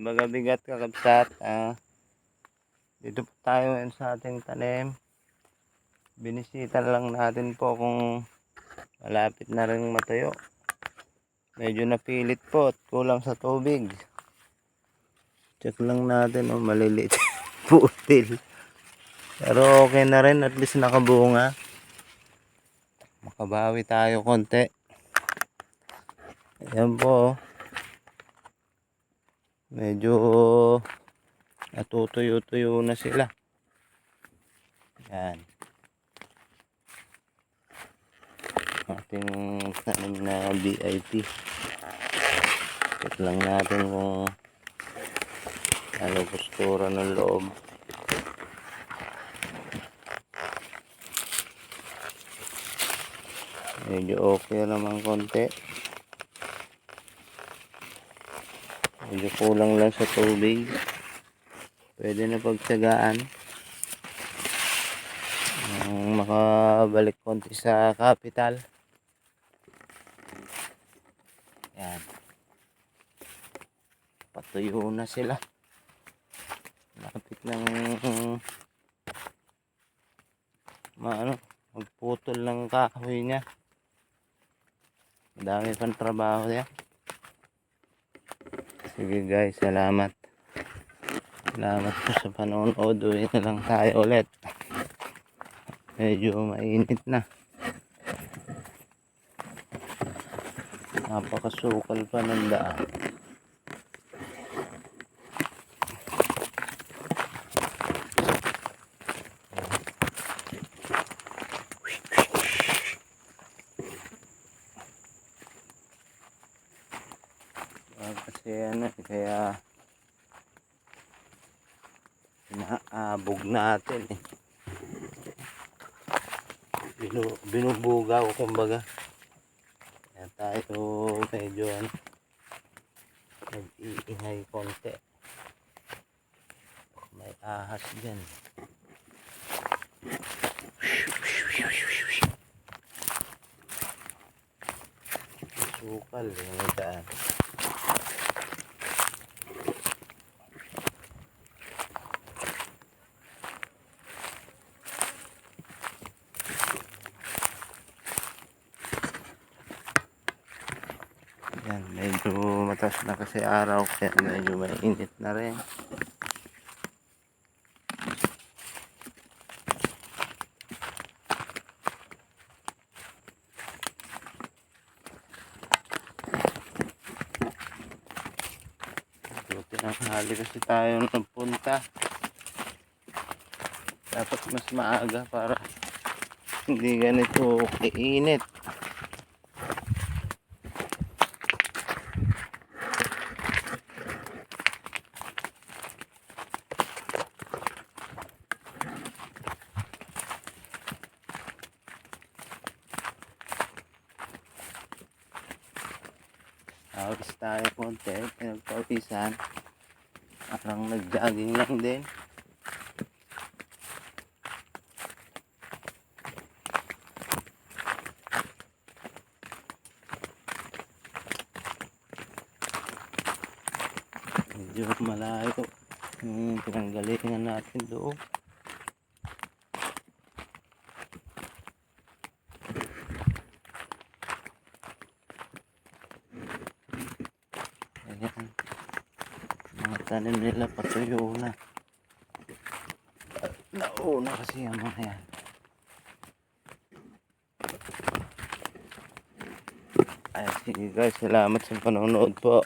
Magabigat kakabsat. Dito po tayo ngayon sa ating tanim. Binisita lang natin po kung malapit na rin matuyo. Medyo napilit po at kulang sa tubig. Check lang natin, maliliit putil. Pero okay na rin, at least nakabunga. Makabawi tayo konti. Ayan po. Medyo natutuyo-tuyo na sila. Ayan. Ating tanim na VIP. Check lang natin kung ano postura ng loob. Medyo okay naman konti. Medyo kulang lang sa tubig. Pwede na pagtsagaan. Makabalik konti sa capital. Yan. Patuyo na sila. Lapit ng magputol ng kahoy niya. Madami pang trabaho yan. Sige guys, salamat. Salamat po sa panonood. Uwi na lang tayo ulit. Medyo mainit na. Napakasukal pa ng daan. Kasi kaya inaabog natin binubugaw kumbaga. Kaya tayo medyo nag-iingay konti. May ahas dyan. Sukal yung daan. Yan, medyo mataas na kasi araw, kaya medyo mainit na rin. Tinanghali kasi tayo nagpunta. Dapat mas maaga para hindi ganito kainit. Awis tayo konti, pinagpawisan. Parang nag-jogging lang din. Medyo malayo yung pinanggalingan natin doon. Ayan. Mga tanim nila patuyo na. Nauna kasi ang mga yan. Ay, sige guys, salamat sa panonood po.